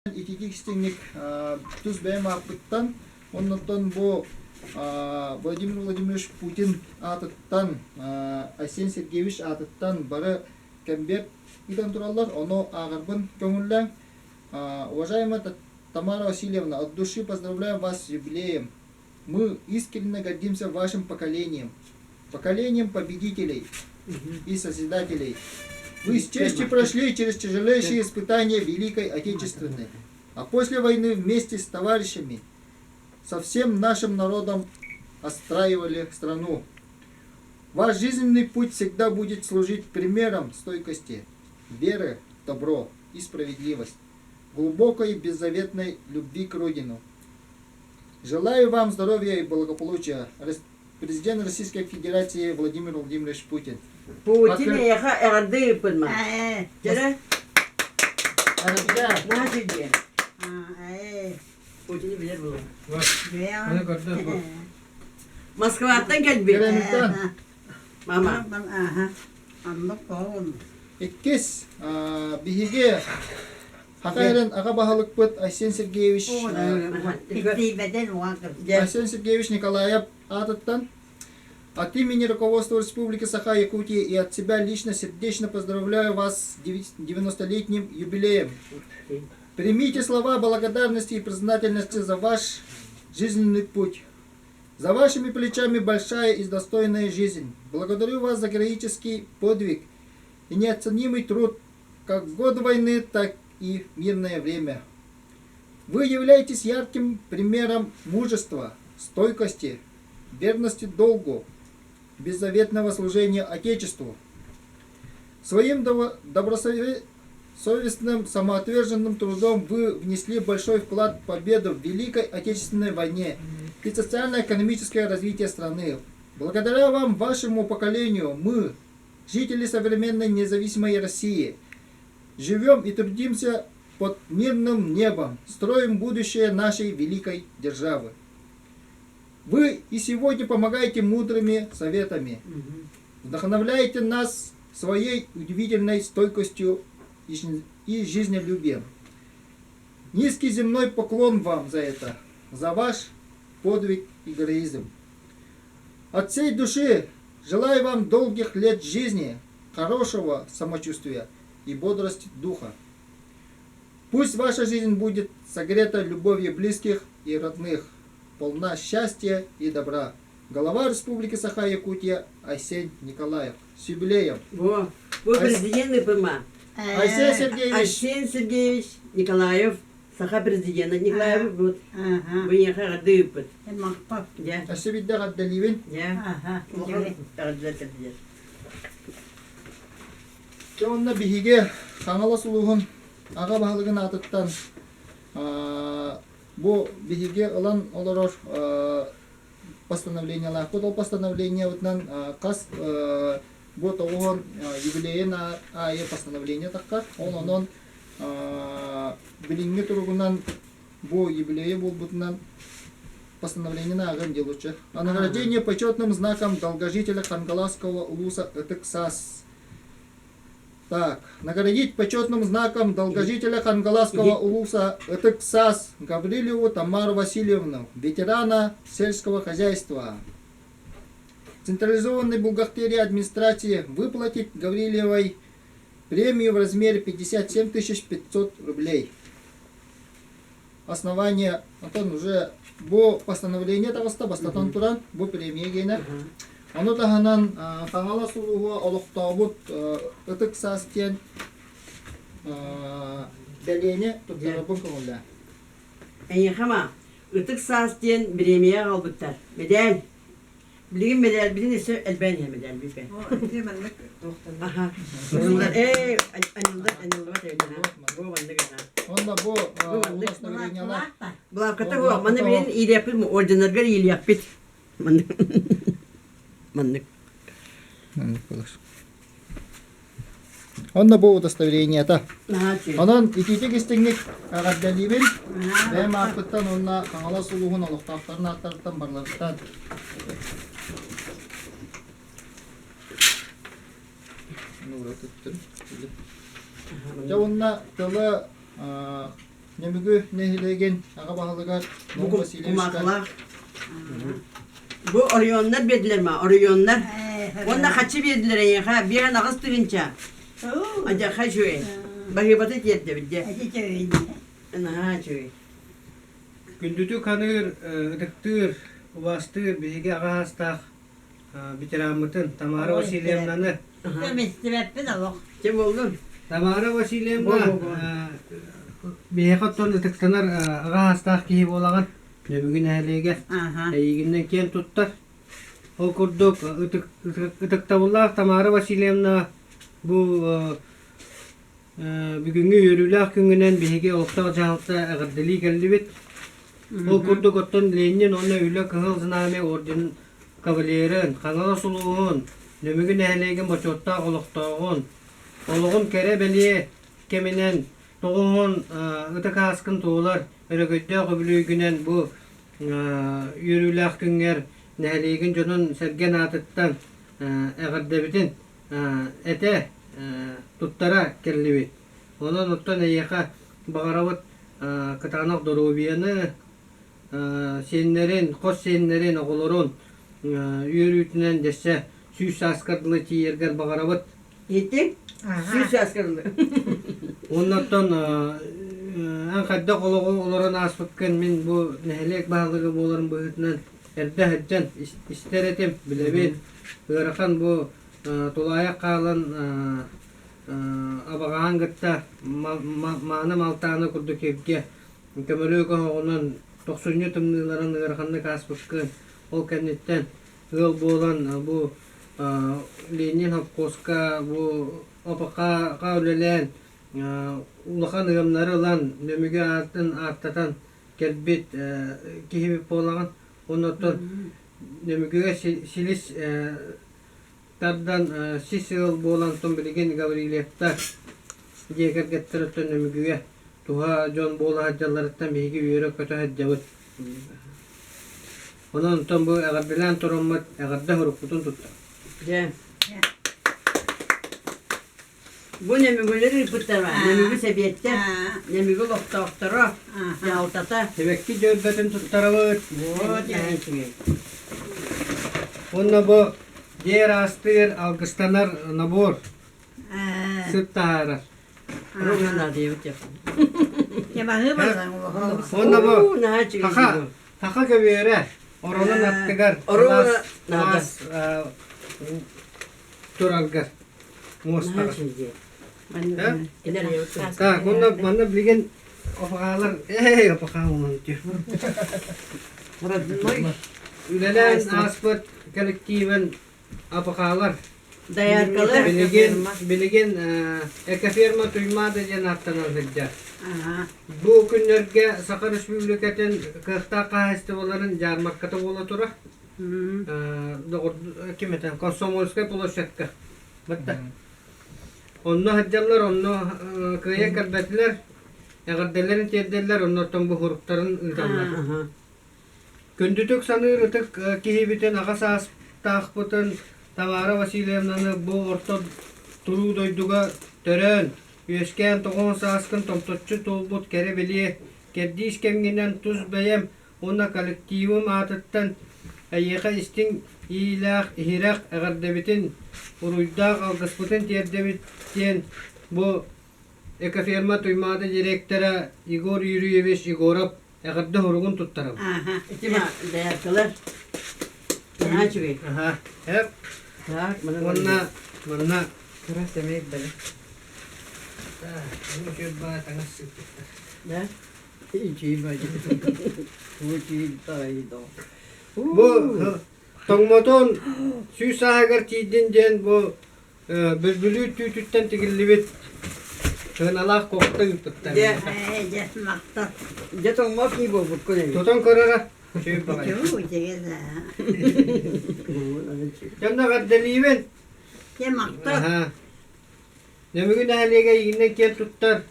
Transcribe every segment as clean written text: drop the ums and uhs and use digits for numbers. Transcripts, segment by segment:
İki kişilik tuz benim apıttan ondan bu Vladimir Vladimirovич Putin atıttan Arsen Сергеевич atıttan barı kembek giden durallar onu ağırбын көңүлләң. Уважаемая Тамара Васильевна, от души поздравляем вас с юбилеем. Мы искренне гордимся вашим поколением победителей и созидателей. Вы с честью прошли через тяжелейшие испытания Великой Отечественной, а после войны вместе с товарищами, со всем нашим народом отстраивали страну. Ваш жизненный путь всегда будет служить примером стойкости, веры, добро и справедливость, глубокой и беззаветной любви к Родину. Желаю вам здоровья и благополучия. Президент Российской Федерации Владимир Владимирович Путин. Putin ya erdi pun mah. Jadi, nah jadi. Putin biar belum. Moskva'dan geldi. Mama. İkiz bihige Hakayran akabahalık put Arsen Сергеевич Арсен Сергеевич Николаев Ататтан. От имени руководства Республики Саха-Якутия и от себя лично сердечно поздравляю вас с 90-летним юбилеем. Примите слова благодарности и признательности за ваш жизненный путь. За вашими плечами большая и достойная жизнь. Благодарю вас за героический подвиг и неоценимый труд, как в годы войны, так и в мирное время. Вы являетесь ярким примером мужества, стойкости, верности долгу, беззаветного служения Отечеству. Своим добросовестным, самоотверженным трудом вы внесли большой вклад в победу в Великой Отечественной войне и социально-экономическое развитие страны. Благодаря вам, вашему поколению, мы, жители современной независимой России, живем и трудимся под мирным небом, строим будущее нашей великой державы. Вы и сегодня помогаете мудрыми советами, вдохновляете нас своей удивительной стойкостью и жизнелюбием. Низкий земной поклон вам за это, за ваш подвиг и героизм. От всей души желаю вам долгих лет жизни, хорошего самочувствия и бодрости духа. Пусть ваша жизнь будет согрета любовью близких и родных, полна счастья и добра. Глава Республики Саха-Якутия Арсен Николаев. С юбилеем. Вот президент ПМА. Арсен Сергеевич. Арсен Сергеевич Николаев. Саха президент Николаев. Вот. Вы не erdi pun. Ya. Асибиддер Аддаливин. Ya. Онна бихиге хаңала сулуғын аға бағылығын атыттан bu бихиге ылан олорор постановлениялар. Кодол постановление отнан кас bu тоғын юбилейін айы постановление таққар. Онын білінгі тұрғынан bu юбилейі бұл бұтынан постановление на агам делучы. О награждении почетным знаком долгожителя Хангаласского улуса Этыксас. Так, наградить почетным знаком долгожителя Хангаласского улуса Этыксас Гаврилеву Тамару Васильевну, ветерана сельского хозяйства. Централизованной бухгалтерии администрации выплатить Гаврилевой премию в размере 57 500 рублей. Основание, Антон, уже по постановлению того статан туран, по премии гейна. Аны таханан таңала сулуға олықтауыт Этыксас тен дәлейіне тұттарабын көңілді. Әйе қама, Этыксас тен премия қалбыттар. Медәл. Білген медәл, білген есі әлбәне медәл бейпе. Аха. Онда бұл постановлениялар. Бұлар қата ғой, маны білген ийлі япыл, орденергер ийлі яппет. Маннык. Онда бұл удостоверение-та. Онан икеті кестеңнік ағаддәлейбен, бәйім ақыттан онна қаңала сұлуғын олықтақтарын аттарыттан барларыттан. Онна тылы Nemügü nehilegen ağa bahalıgar. Bu kumaklar. Bu Orionlar verdiler mi? Orionlar. Onda kaçı verdiler ya? Ha, bir an ağız tırınca. Ancak ha şöyle. Bahibata geldi bir de. Ha şöyle. Gündütü kanır, ıdıktır, uvastır, bihiga ağastak, bitiramıtın, Tamara Vasilyevna'nı. Kim oldun? Tamara Vasilyevna, bihiga ton ıdıktanar, ağastak kihi bolağın, nöbügün ählige, eyiginden ken tuttar. O kurduk, ıdıkta bolağ, Tamara Vasilyevna, bu bugünkü yürülük güngünen bihiga oqtaq jağıqta ağırdili geldi bit. O kurduk otton Lenin ona öyle kıhıl zıname orden kavalerin, kanala suluğun, nömügün ähligen boçotta oluqtağın, oluğun kere beliye keminen toğun ıtık askın tuğular, örögötte köbülügünen bu yürülük günger nähligen jonun sergen atıttan ağırdebitin ete tuttara kerlibi. Onun otton eyyaka bağıravut kıtağınaq dorubiyanı senlerin, kos senlerin oğulurun yürütünen dese süs askardılı tiyerger bağıravut. Gittin? Süs askerli. Ondan en kadda koluğu oların asfıkken min bu nehlek bağlığı boların büyütünen erde heccan ister etim bilebin. Hırakan bu tulayak kalan abağan gıtta manı maltağını kurduk evge. Kömülü koğunun 90 tımlıların hırakanını kasfıkken o kennetten hıl boğulan bu Lenin Hapkoska bu opaka kavlelen ulakan ığımları lan nömüge atın attatan kelbit kihibip olağan ondan nömüge silis tardan sis yıl boğulan ton bilgen Gavrilev'ta yeker gettiritten nömüge tuha John boğula haccalarıttan bihigi yürü kötü haccavat ondan bu ağırdilen turummat ağırda hurukutun tuttu. Gel. Bu nemügüleri rıpıtlar var. Nemügü sebiyetler. Nemügü loktaktara. Yaltata. Demek ki cöbbetin tuttaravut. Bu yani çünkü. Onunla bu diğer astır algıstanar nabur. Süt taharar. Ruhuna diye bir Onunla bu Ne çıkıyor? haka göbüyere. Oranın attıgar. Orana Mas turalgar. Mustafa. Ne çıkıyor? Ha? İleriye otur. Ta bana bilgen opakalar. Opakalar diyor. Ülelen aspet kolektiven apakalar. Dayarkalı. Bilgin eka firma tuymada janattan alacak. Bu günlerge Sakar Respublikatin kıhta kahestivaların jarmarkata bola tura. Kimeten Komsomolskaya Poloshevka. Batta. Onno hacjallar, onno kıya karbetler. Ağırdelerin tiyerdeller, onnortan bu hurukların ıltamlar. Gündütük sanır ıtık kihibiten ağas as tağpıtın Tamara Vasilyevna'nı bu orta turu doyduga törön. Yüzken toğun saskın tomtotçu tolbut kere beliye. Kerdi iskemginen tuz beyem. Ona kolektivim atıttan. Ayyaka istin iyilah ihirak ağırdebitin. Uruydağ algıspıtın tiyerdebitten. Bu eka firma tuymada direktara Igor Yuriyevich Igorov ağırda hurugun tuttarım. İtima dayarkalar. Ne çıkıyor? Aha. Hep. Tak, Mana. Keras demek böyle. Ini coba tangan sikit. Ne? İyi bacı. Bu çiğ taydı. Bu tongmoton süsahagar tidinjen bu bülbülü tütütten tigillibit. Kınalah koktu tuttan. Ya. Jatuh mau ki bu ko ne. Toton korara. Coba. Jamna gaddeliven. Aha. Nemügün ählige yine kel tuttar.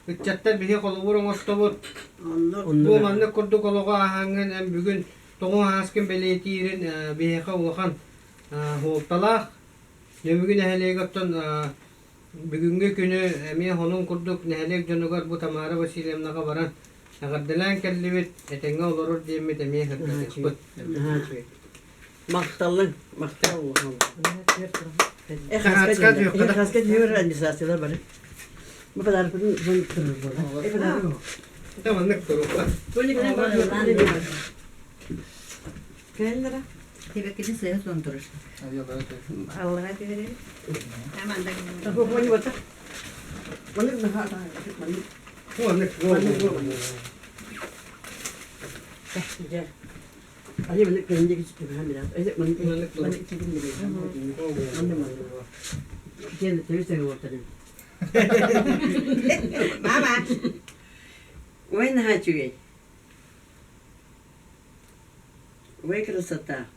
Ücretler bihi koluburun ostobut. Bu manna kurdu koluga ahangen en bugün toğun haskin beletirin bihi kavukan. Hoqtalaq. Nemügün ählige ton Bugünkü günü emiye honun kurduk nehelek jonugar bu Tamara Vasilyevnaga baran. Agardalan kellibit etenge olurur diyemit emiye hırkatı. Maktalın, maktal Allah'ım. Haskat yok da. Haskat yok administrasyoner bana. Bu kadar bunu kırır burada. E kadar yok. Tamam ne kuruk var. Bunu kadar bak yok. Kendine. Tebekini saya sondurur. А я давай так. Allah'a göre. Hemen de Aku punya bata. Mana nak ada? Mana? Bu ne kuruk. Ya. Ayo mana kerja kita hamil. Ayo mana kita ni. Mana mana. Kita terus tengok tadi. Mama. Why na cuy? Why kerja sata?